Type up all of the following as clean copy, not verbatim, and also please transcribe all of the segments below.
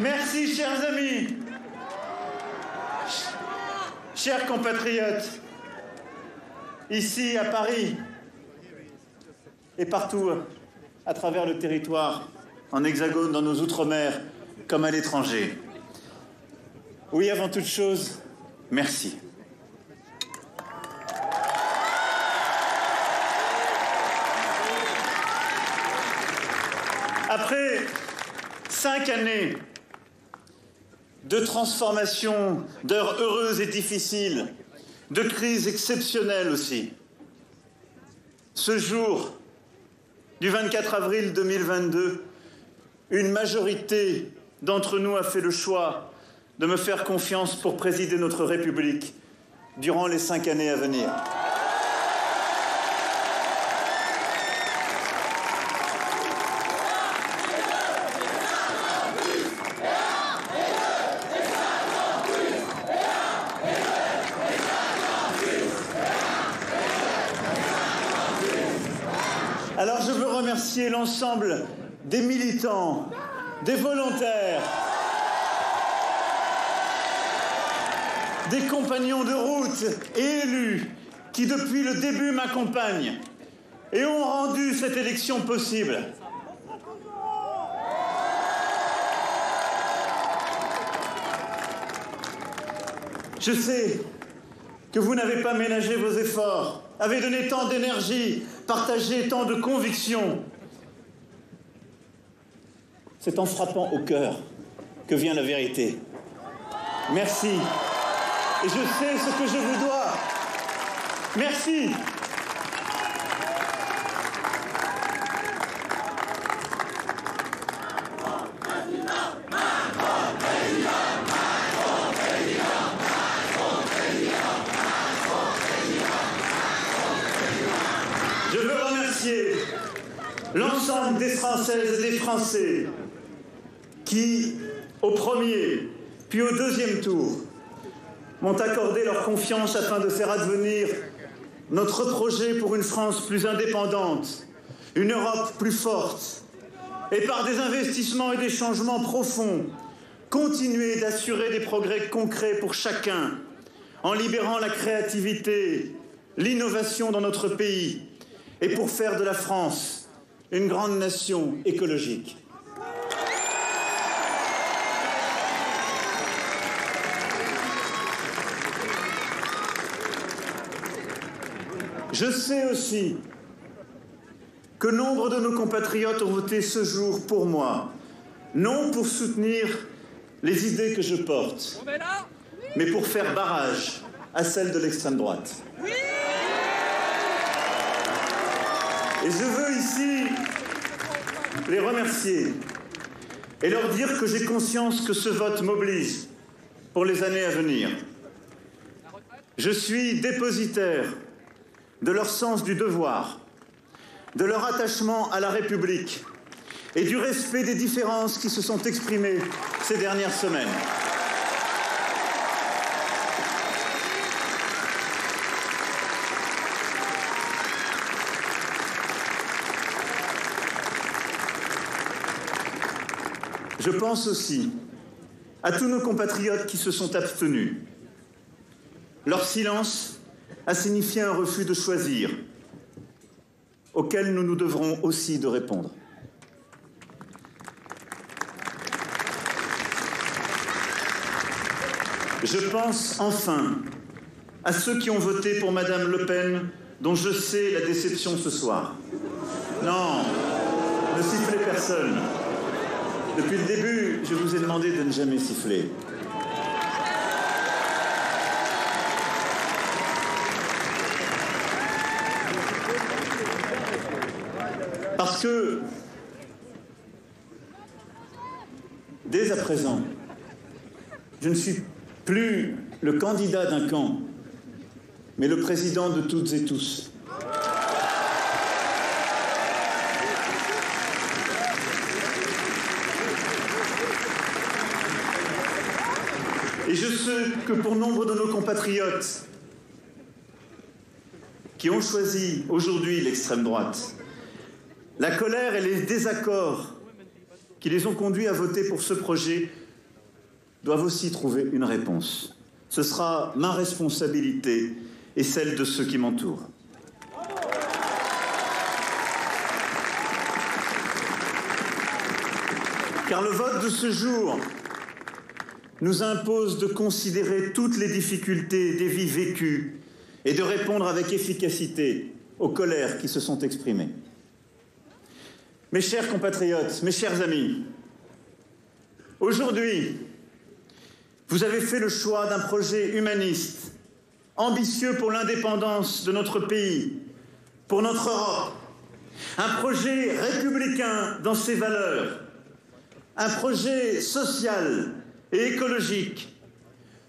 Merci, chers amis. Chers compatriotes, ici à Paris et partout à travers le territoire, en Hexagone, dans nos outre-mer, comme à l'étranger. Oui, avant toute chose, merci. Après 5 années de transformation, d'heures heureuses et difficiles, de crises exceptionnelles aussi, ce jour du 24 avril 2022, une majorité d'entre nous a fait le choix de me faire confiance pour présider notre République durant les 5 années à venir. Alors je veux remercier l'ensemble des militants, des volontaires, des compagnons de route et élus qui depuis le début m'accompagnent et ont rendu cette élection possible. Je sais que vous n'avez pas ménagé vos efforts, avez donné tant d'énergie, partagé tant de convictions. C'est en frappant au cœur que vient la vérité. Merci. Et je sais ce que je vous dois. Merci. Je veux remercier l'ensemble des Françaises et des Français qui, au premier, puis au deuxième tour, m'ont accordé leur confiance afin de faire advenir notre projet pour une France plus indépendante, une Europe plus forte, et par des investissements et des changements profonds, continuer d'assurer des progrès concrets pour chacun, en libérant la créativité, l'innovation dans notre pays, et pour faire de la France une grande nation écologique. Je sais aussi que nombre de nos compatriotes ont voté ce jour pour moi, non pour soutenir les idées que je porte, mais pour faire barrage à celles de l'extrême droite. Et je veux ici les remercier et leur dire que j'ai conscience que ce vote m'oblige pour les années à venir. Je suis dépositaire de leur sens du devoir, de leur attachement à la République et du respect des différences qui se sont exprimées ces dernières semaines. Je pense aussi à tous nos compatriotes qui se sont abstenus. Leur silence a signifié un refus de choisir, auquel nous nous devrons aussi de répondre. Je pense enfin à ceux qui ont voté pour Madame Le Pen, dont je sais la déception ce soir. Non, ne sifflez personne. Depuis le début, je vous ai demandé de ne jamais siffler. Parce que, dès à présent, je ne suis plus le candidat d'un camp, mais le président de toutes et tous. Et je sais que pour nombre de nos compatriotes qui ont choisi aujourd'hui l'extrême droite, la colère et les désaccords qui les ont conduits à voter pour ce projet doivent aussi trouver une réponse. Ce sera ma responsabilité et celle de ceux qui m'entourent. Car le vote de ce jour nous impose de considérer toutes les difficultés des vies vécues et de répondre avec efficacité aux colères qui se sont exprimées. Mes chers compatriotes, mes chers amis, aujourd'hui, vous avez fait le choix d'un projet humaniste, ambitieux pour l'indépendance de notre pays, pour notre Europe, un projet républicain dans ses valeurs, un projet social et écologique,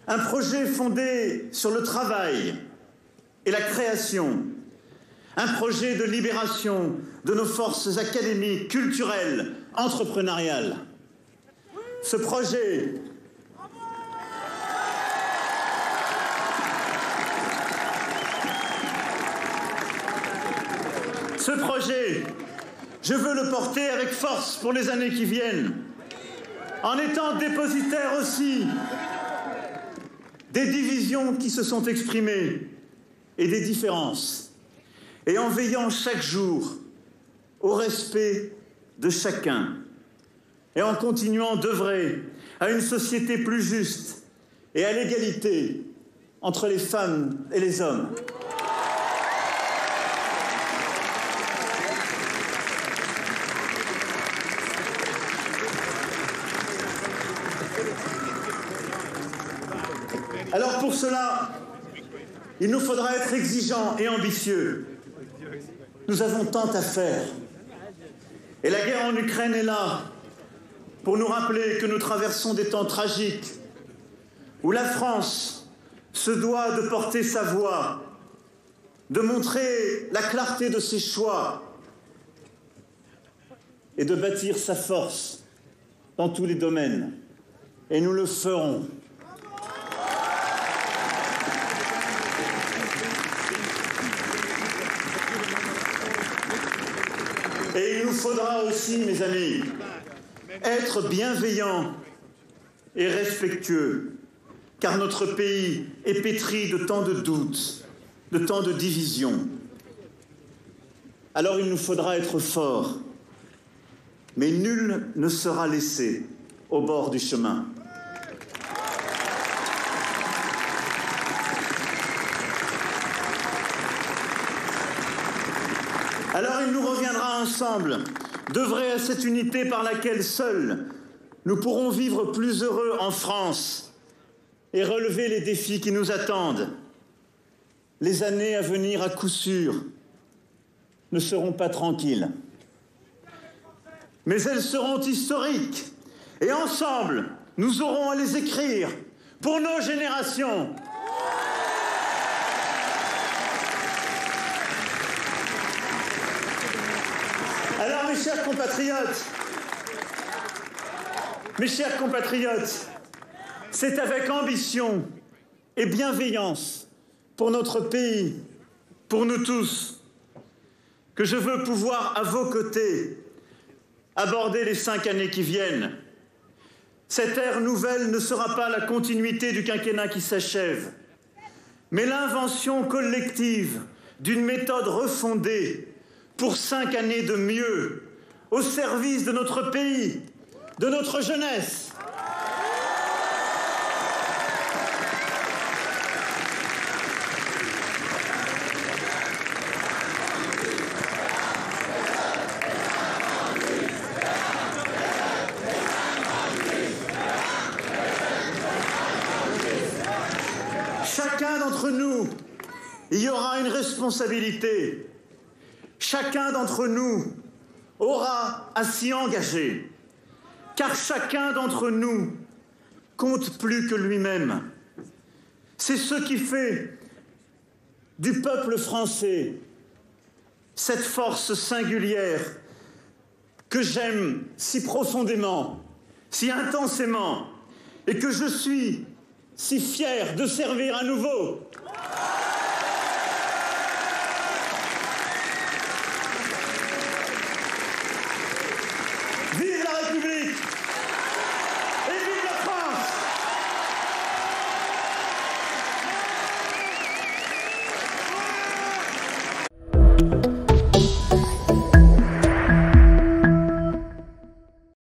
un projet fondé sur le travail et la création, un projet de libération de nos forces académiques, culturelles, entrepreneuriales. Ce projet je veux le porter avec force pour les années qui viennent, en étant dépositaire aussi des divisions qui se sont exprimées et des différences, et en veillant chaque jour au respect de chacun, et en continuant d'œuvrer à une société plus juste et à l'égalité entre les femmes et les hommes. Alors pour cela, il nous faudra être exigeants et ambitieux. Nous avons tant à faire. Et la guerre en Ukraine est là pour nous rappeler que nous traversons des temps tragiques où la France se doit de porter sa voix, de montrer la clarté de ses choix et de bâtir sa force dans tous les domaines. Et nous le ferons. Et il nous faudra aussi, mes amis, être bienveillants et respectueux, car notre pays est pétri de tant de doutes, de tant de divisions. Alors il nous faudra être forts, mais nul ne sera laissé au bord du chemin. Alors il nous reviendra ensemble d'œuvrer à cette unité par laquelle seuls nous pourrons vivre plus heureux en France et relever les défis qui nous attendent. Les années à venir, à coup sûr, ne seront pas tranquilles. Mais elles seront historiques. Et ensemble, nous aurons à les écrire pour nos générations. Alors, mes chers compatriotes, c'est avec ambition et bienveillance pour notre pays, pour nous tous, que je veux pouvoir, à vos côtés, aborder les 5 années qui viennent. Cette ère nouvelle ne sera pas la continuité du quinquennat qui s'achève, mais l'invention collective d'une méthode refondée pour 5 années de mieux, au service de notre pays, de notre jeunesse. Chacun d'entre nous, il y aura une responsabilité. Chacun d'entre nous aura à s'y engager, car chacun d'entre nous compte plus que lui-même. C'est ce qui fait du peuple français cette force singulière que j'aime si profondément, si intensément, et que je suis si fier de servir à nouveau.